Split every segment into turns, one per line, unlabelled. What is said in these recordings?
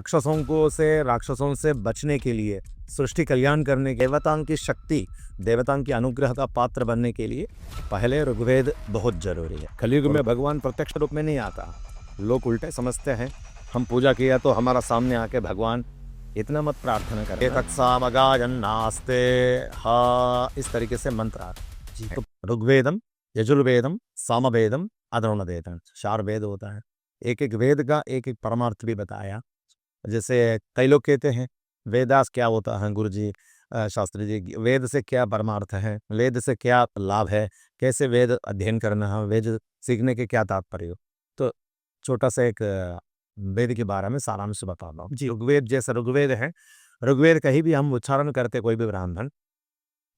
राक्षसों से बचने के लिए, सृष्टि कल्याण करने के देवताओं की शक्ति, देवताओं की अनुग्रह का पात्र बनने के लिए पहले ऋग्वेद बहुत जरूरी है। कलयुग में भगवान प्रत्यक्ष रूप में नहीं आता, लोग उल्टे समझते हैं। हम पूजा किया तो हमारा सामने आके भगवान, इतना मत प्रार्थना करें। नास्ते हा, इस तरीके से मंत्र आते हैं। तो ऋग्वेदम, यजुर्वेदम, सामवेदम, अथर्ववेदम, 4 वेद होता है। एक एक वेद का एक एक परमार्थ भी बताया। जैसे कई लोग कहते हैं वेदास क्या होता है गुरुजी, शास्त्री जी, वेद से क्या परमार्थ है, वेद से क्या लाभ है, कैसे वेद अध्ययन करना है, वेद सीखने के क्या तात्पर्य हो। तो छोटा सा एक वेद के बारे में सारांश बताता हूँ जी। ऋग्वेद जैसे ऋग्वेद है, ऋग्वेद कहीं भी हम उच्चारण करते कोई भी ब्राह्मण,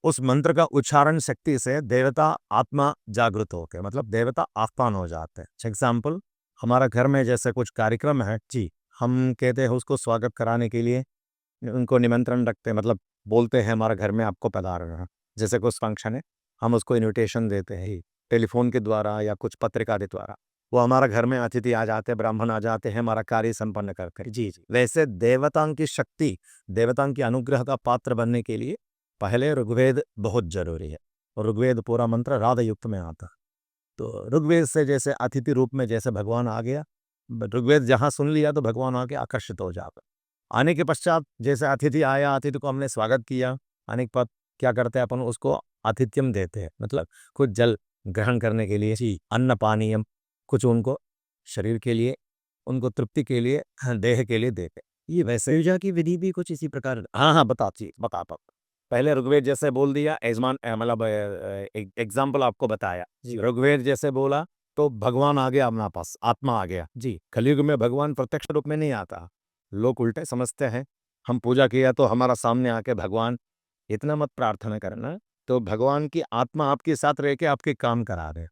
उस मंत्र का उच्चारण शक्ति से देवता आत्मा जागृत होके, मतलब देवता आह्वान हो जाते हैं। एग्जाम्पल, हमारा घर में जैसे कुछ कार्यक्रम है जी, हम कहते हैं उसको स्वागत कराने के लिए उनको निमंत्रण रखते हैं, मतलब बोलते हैं हमारे घर में आपको पधारना है। जैसे कुछ फंक्शन है, हम उसको इनविटेशन देते हैं टेलीफोन के द्वारा या कुछ पत्रिका के द्वारा। वो हमारा घर में अतिथि आ जाते हैं, ब्राह्मण आ जाते हैं, हमारा कार्य संपन्न करते हैं। जी जी, वैसे देवताओं की शक्ति, देवताओं की अनुग्रह का पात्र बनने के लिए पहले ऋग्वेद बहुत जरूरी है। और ऋग्वेद पूरा मंत्र राधा युक्त में आता है। तो ऋग्वेद से जैसे अतिथि रूप में जैसे भगवान आ गया, ऋग्वेद जहाँ सुन लिया तो भगवान आके आकर्षित हो जाता। आने के पश्चात जैसे अतिथि आया, अतिथि को हमने स्वागत किया, आने के बाद क्या करते हैं अपन उसको आतिथ्यम देते हैं, मतलब कुछ जल ग्रहण करने के लिए जी, अन्न पानीयम, कुछ उनको शरीर के लिए, उनको तृप्ति के लिए, देह के लिए देते हैं। ये वैसे पूजा की विधि भी कुछ इसी प्रकार। हाँ हाँ, बताता हूँ। पहले ऋग्वेद जैसे बोल दिया, यजमान मतलब एग्जाम्पल आपको बताया जी। ऋग्वेद जैसे बोला तो भगवान आ गया अपना पास, आत्मा आ गया जी। कलयुग में भगवान प्रत्यक्ष रूप में नहीं आता, लोग उल्टे समझते हैं। हम पूजा किया तो हमारा सामने आके भगवान, इतना मत प्रार्थना करना। तो भगवान की आत्मा आपके साथ रह के आपके काम करा रहे।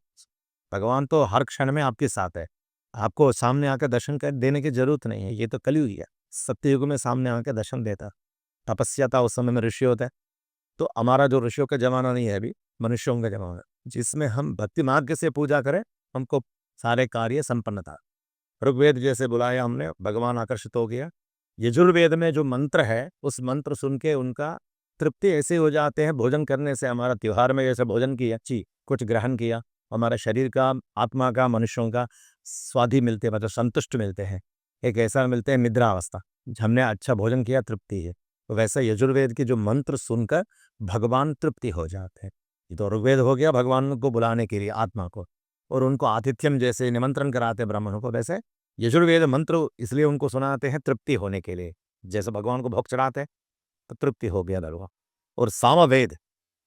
भगवान तो हर क्षण में आपके साथ है, आपको सामने आकर दर्शन कर देने की जरूरत नहीं है। ये तो कलयुग है। सत्ययुग में सामने आकर दर्शन देता, तपस्या था उस समय में, ऋषि होता है। तो हमारा जो ऋषियों का जमाना नहीं है, अभी मनुष्यों का जमाना है, जिसमें हम भक्ति मार्ग से पूजा करें, हमको सारे कार्य संपन्न था। ऋग्वेद जैसे बुलाया हमने, भगवान आकर्षित हो गया। यजुर्वेद में जो मंत्र है, उस मंत्र सुन के उनका तृप्ति ऐसे हो जाते हैं। भोजन करने से, हमारा त्योहार में जैसे भोजन किया जी, कुछ ग्रहण किया, हमारे शरीर का, आत्मा का, मनुष्यों का स्वादि मिलते हैं, मतलब संतुष्ट मिलते हैं। एक ऐसा मिलते हैं निद्रा अवस्था, हमने अच्छा भोजन किया, तृप्ति है। तो वैसे यजुर्वेद के जो मंत्र सुनकर भगवान तृप्ति हो जाते हैं। ये तो ऋग्वेद हो गया भगवान को बुलाने के लिए, आत्मा को, और उनको आतिथ्यम जैसे निमंत्रण कराते ब्राह्मणों को, वैसे यजुर्वेद मंत्र इसलिए उनको सुनाते हैं तृप्ति होने के लिए। जैसे भगवान को भोग चढ़ाते हैं तो तृप्ति हो गया दरवा। और सामवेद,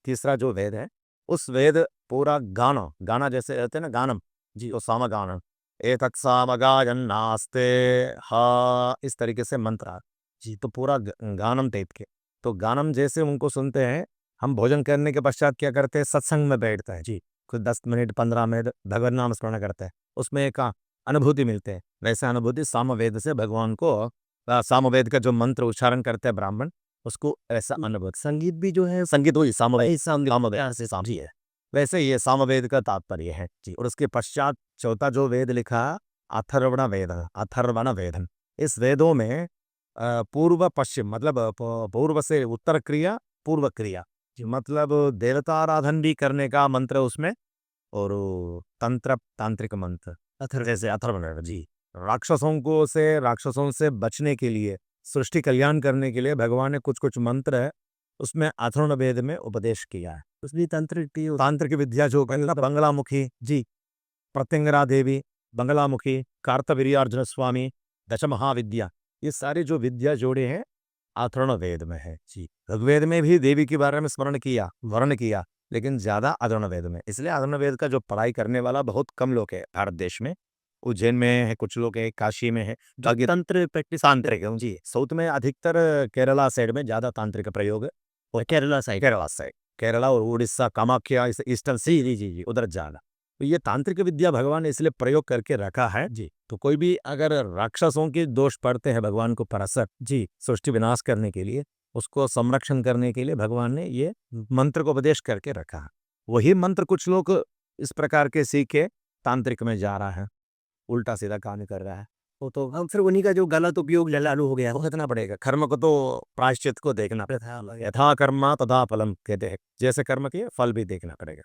तीसरा जो वेद है, उस वेद पूरा गाना, गाना जैसे कहते हैं ना, गानम जी, वो साम गानम, एतत् सामगायन्नास्ते हा, इस तरीके से मंत्र आ जी। तो पूरा गानम टाइप के, तो गानम जैसे उनको सुनते हैं। हम भोजन करने के पश्चात क्या करते हैं, सत्संग में बैठते हैं जी, कुछ 10 मिनट 15 मिनट भगवान नाम स्मरण करते हैं, उसमें एक अनुभूति मिलते हैं। वैसे अनुभूति सामवेद से भगवान को, सामवेद का जो मंत्र उच्चारण करते हैं ब्राह्मण, उसको ऐसा अनुभूति। संगीत भी जो है, संगीत वही सामवेद से समझी है। वैसे ये सामवेद का तात्पर्य है जी। और उसके पश्चात चौथा जो वेद लिखा, अथर्वण वेद, अथर्वण वेदन। इस वेदों में पूर्व पश्चिम, मतलब पूर्व से उत्तर क्रिया, पूर्व क्रिया जी, मतलब देवता आराधन भी करने का मंत्र उसमें, और तंत्र तांत्रिक मंत्र जैसे अथर्वण जी। राक्षसों से बचने के लिए, सृष्टि कल्याण करने के लिए भगवान ने कुछ कुछ मंत्र है उसमें अथर्वण वेद में उपदेश किया है। उसमें तांत्रिक विद्या जो बंगलामुखी जी, प्रत्यंगरा देवी, बंगलामुखी, कार्तवीर्यार्जुन स्वामी, दश महाविद्या, ये सारी जो विद्या जोड़े हैं अथर्वण वेद में है जी। ऋग्वेद में भी देवी के बारे में स्मरण किया, वर्ण किया, लेकिन ज्यादा अथर्वण वेद में। इसलिए अथर्वण वेद का जो पढ़ाई करने वाला बहुत कम लोग है भारत देश में। उज्जैन में है कुछ लोग, है काशी में है, बाकी तंत्र प्रैक्टिस तांत्रिक है जी। साउथ में अधिकतर केरला साइड में ज्यादा तांत्रिक प्रयोग है। और केरला साइड, केरला और उड़ीसा, कामाख्या, ईस्टर्न सी जी जी जी, उधर जाना। तो ये तांत्रिक विद्या भगवान ने इसलिए प्रयोग करके रखा है जी। तो कोई भी अगर राक्षसों के दोष पड़ते हैं भगवान को पराशर जी, सृष्टि विनाश करने के लिए, उसको संरक्षण करने के लिए भगवान ने ये मंत्र को उपदेश करके रखा है। वही मंत्र कुछ लोग इस प्रकार के सीखे तांत्रिक में जा रहा है, उल्टा सीधा काम कर रहा है।
वो तो हम फिर उन्हीं का जो गलत उपयोग लालू हो गया
वो कितना पड़ेगा? कर्म को तो प्रायश्चित को देखना पड़ेगा। यथा कर्मा तथा फलम कहते हैं, जैसे कर्म किए फल भी देखना पड़ेगा।